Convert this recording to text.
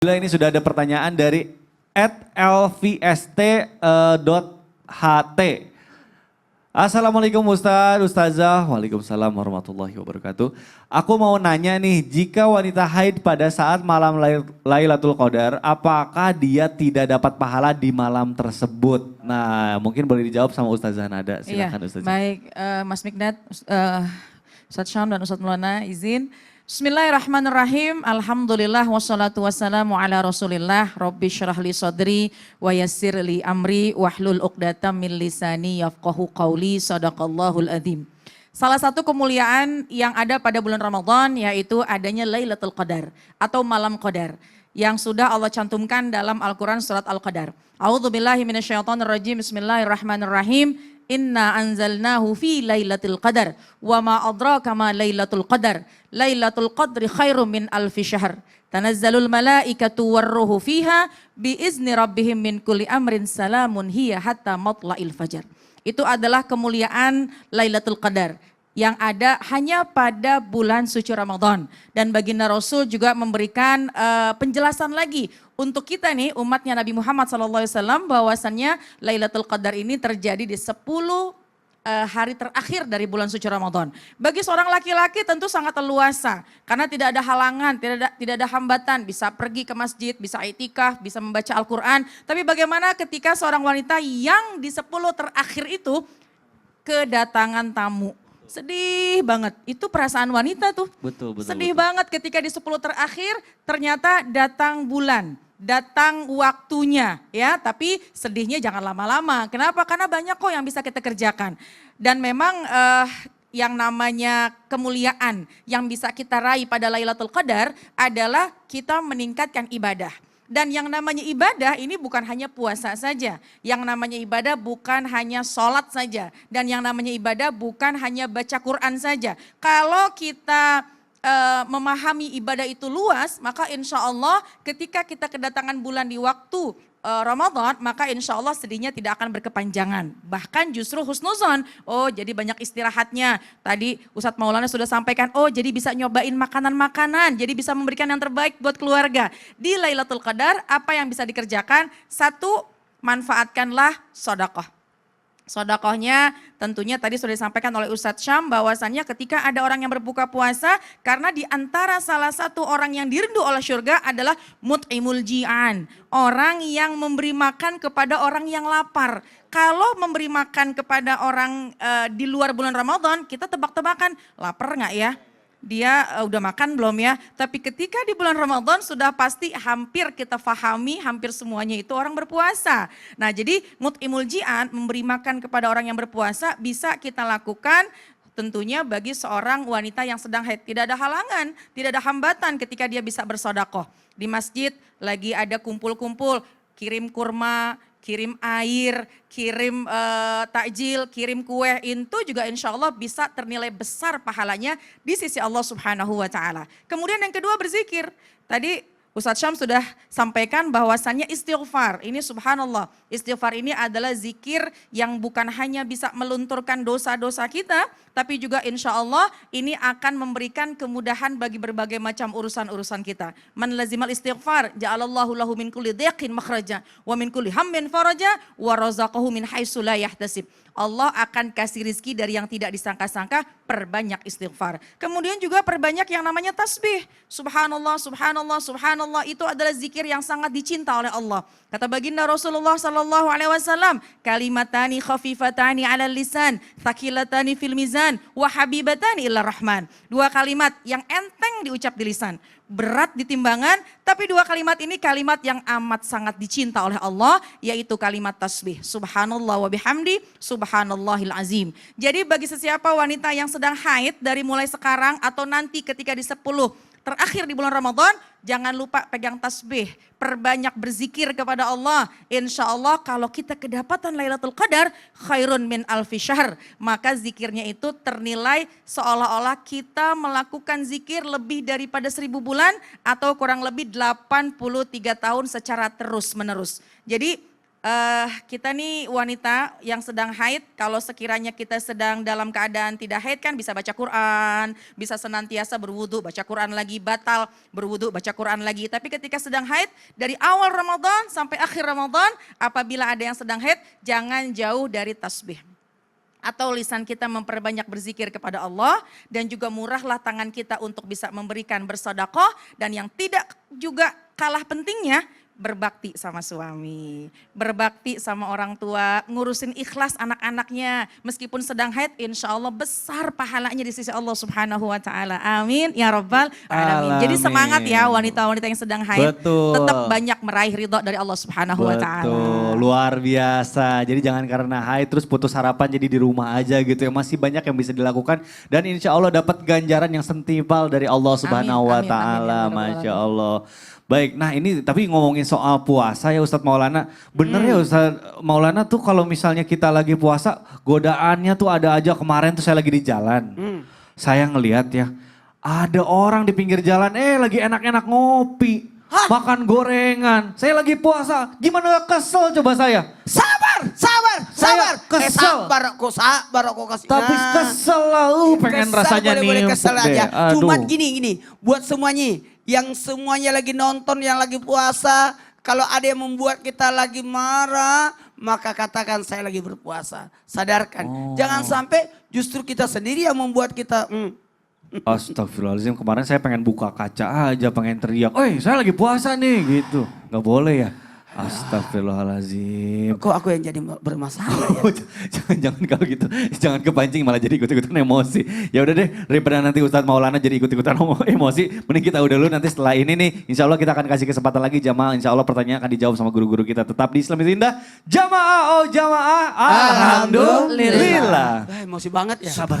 Ini sudah ada pertanyaan dari @lvst.ht. Assalamualaikum Ustaz, Ustazah. Waalaikumsalam warahmatullahi wabarakatuh. Aku mau nanya nih, jika wanita haid pada saat malam Lailatul Qadar, apakah dia tidak dapat pahala di malam tersebut? Nah, mungkin boleh dijawab sama Ustazah Nada. Silakan Ustazah. Baik, Mas Mikdad, Ustaz Syam dan Ustaz Maulana izin. Bismillahirrahmanirrahim. Alhamdulillah wassalatu wassalamu ala Rasulillah. Rabbi syrah li sadri wa yassir li amri wahlul 'uqdatam min lisani yafqahu qawli. Shadaqallahul adzim. Salah satu kemuliaan yang ada pada bulan Ramadan yaitu adanya Lailatul Qadar atau malam Qadar yang sudah Allah cantumkan dalam Al-Qur'an surat Al-Qadar. A'udzubillahi minasyaitonirrajim. Bismillahirrahmanirrahim. Inna anzalnahu fi lailatul qadar wa ma adraka ma lailatul qadar. Lailatul qadri khairum min alfi syahr. Tanazzalul malaikatu warruhu fiha bi izni rabbihim min kulli amrin salamun hiya hatta matla'il fajar. Itu adalah kemuliaan Lailatul Qadar yang ada hanya pada bulan suci Ramadan. Dan baginda Rasul juga memberikan penjelasan lagi untuk kita nih umatnya Nabi Muhammad SAW bahwasannya Lailatul Qadar ini terjadi di 10 hari terakhir dari bulan suci Ramadan. Bagi seorang laki-laki tentu sangat leluasa karena tidak ada halangan, tidak ada hambatan, bisa pergi ke masjid, bisa itikaf, bisa membaca Al-Quran. Tapi bagaimana ketika seorang wanita yang di 10 terakhir itu kedatangan tamu? Sedih banget, itu perasaan wanita tuh. Betul. Sedih banget ketika di 10 terakhir ternyata datang bulan, datang waktunya ya. Tapi sedihnya jangan lama-lama, kenapa? Karena banyak kok yang bisa kita kerjakan. Dan memang yang namanya kemuliaan yang bisa kita raih pada Lailatul Qadar adalah kita meningkatkan ibadah. Dan yang namanya ibadah ini bukan hanya puasa saja. Yang namanya ibadah bukan hanya sholat saja. Dan yang namanya ibadah bukan hanya baca Quran saja. Kalau kita memahami ibadah itu luas, maka insya Allah ketika kita kedatangan bulan di waktu Ramadan, maka insya Allah sedihnya tidak akan berkepanjangan. Bahkan justru husnuzon, oh jadi banyak istirahatnya. Tadi Ustadz Maulana sudah sampaikan, oh jadi bisa nyobain makanan-makanan, jadi bisa memberikan yang terbaik buat keluarga. Di Lailatul Qadar apa yang bisa dikerjakan? Satu, manfaatkanlah sedekah. Sedekahnya tentunya tadi sudah disampaikan oleh Ustadz Syam bahwasannya ketika ada orang yang berbuka puasa karena di antara salah satu orang yang dirindu oleh surga adalah mut'imul ji'an. Orang yang memberi makan kepada orang yang lapar. Kalau memberi makan kepada orang di luar bulan Ramadan kita tebak-tebakan lapar nggak ya? Dia udah makan belum ya? Tapi ketika di bulan Ramadan sudah pasti hampir kita fahami, hampir semuanya itu orang berpuasa. Nah jadi mut'imul ji'an, memberi makan kepada orang yang berpuasa bisa kita lakukan tentunya bagi seorang wanita yang sedang haid. Tidak ada halangan, tidak ada hambatan ketika dia bisa bersedekah. Di masjid lagi ada kumpul-kumpul, kirim kurma, kirim air, kirim takjil, kirim kue, itu juga insya Allah bisa ternilai besar pahalanya di sisi Allah Subhanahu wa Ta'ala. Kemudian yang kedua berzikir. Tadi Ustadz Syam sudah sampaikan bahwasannya istighfar. Ini subhanallah, istighfar ini adalah zikir yang bukan hanya bisa melunturkan dosa-dosa kita, tapi juga insya Allah ini akan memberikan kemudahan bagi berbagai macam urusan-urusan kita. Man lazimal istighfar, ja'alallahu lahu min kulli dhiqin makhraja, wa min kulli hammin faraja, wa razaqahu min haitsu la yahtasib. Allah akan kasih rizki dari yang tidak disangka-sangka, perbanyak istighfar. Kemudian juga perbanyak yang namanya tasbih. Subhanallah, subhanallah, subhanallah, itu adalah zikir yang sangat dicinta oleh Allah. Kata baginda Rasulullah SAW, kalimatani khafifatani ala lisan, thaqilatani fil mizan, wa habibatani ila rahman. 2 kalimat yang enteng diucap di lisan, berat di timbangan, tapi 2 kalimat ini kalimat yang amat sangat dicinta oleh Allah, yaitu kalimat tasbih. Subhanallah wa bihamdi, subhanallahil azim. Jadi bagi sesiapa wanita yang sedang haid dari mulai sekarang atau nanti ketika di 10 terakhir di bulan Ramadan, jangan lupa pegang tasbih, perbanyak berzikir kepada Allah. Insya Allah kalau kita kedapatan Lailatul Qadar, khairun min alfi syahr, maka zikirnya itu ternilai seolah-olah kita melakukan zikir lebih daripada 1000 bulan atau kurang lebih 83 tahun secara terus menerus. Jadi Kita nih wanita yang sedang haid, kalau sekiranya kita sedang dalam keadaan tidak haid kan bisa baca Quran, bisa senantiasa berwudu, baca Quran lagi, batal berwudu, baca Quran lagi. Tapi ketika sedang haid, dari awal Ramadan sampai akhir Ramadan, apabila ada yang sedang haid, jangan jauh dari tasbih. Atau lisan kita memperbanyak berzikir kepada Allah, dan juga murahlah tangan kita untuk bisa memberikan bersedekah, dan yang tidak juga kalah pentingnya, berbakti sama suami, berbakti sama orang tua, ngurusin ikhlas anak-anaknya. Meskipun sedang haid, insya Allah besar pahalanya di sisi Allah Subhanahu wa Ta'ala. Amin ya Rabbal Alamin. Jadi semangat ya wanita-wanita yang sedang haid, tetap banyak meraih ridho dari Allah Subhanahu wa Ta'ala. Betul, luar biasa. Jadi jangan karena haid terus putus harapan jadi di rumah aja gitu ya. Masih banyak yang bisa dilakukan dan insya Allah dapat ganjaran yang sentimpal dari Allah Subhanahu wa Ta'ala. Masya Allah. Baik, nah ini tapi ngomongin soal puasa ya Ustadz Maulana. Bener ya Ustadz Maulana tuh kalau misalnya kita lagi puasa, godaannya tuh ada aja. Kemarin tuh saya lagi di jalan, saya ngelihat ya, ada orang di pinggir jalan, lagi enak-enak ngopi, makan gorengan. Saya lagi puasa, gimana gak kesel coba saya? Sabar. Kesel. Sabar aku kasih. Tapi kesel lah, pengen rasanya boleh nih. kesel aja. Cuman gini, buat semuanya, yang semuanya lagi nonton, yang lagi puasa, kalau ada yang membuat kita lagi marah, maka katakan saya lagi berpuasa. Sadarkan, jangan sampai justru kita sendiri yang membuat kita Astagfirullahaladzim, kemarin saya pengen buka kaca aja, pengen teriak, saya lagi puasa nih gitu. Gak boleh ya? Astagfirullahaladzim. Kok aku yang jadi bermasalah ya? Jangan kalau gitu, jangan kepancing malah jadi ikut-ikutan emosi. Ya udah deh, daripada nanti Ustadz Maulana jadi ikut-ikutan emosi, mending kita udah dulu nanti setelah ini nih, insya Allah kita akan kasih kesempatan lagi jamaah, insya Allah pertanyaan akan dijawab sama guru-guru kita. Tetap di Islam Indah, jamaah, jamaah, alhamdulillah. Emosi banget ya. Sabar.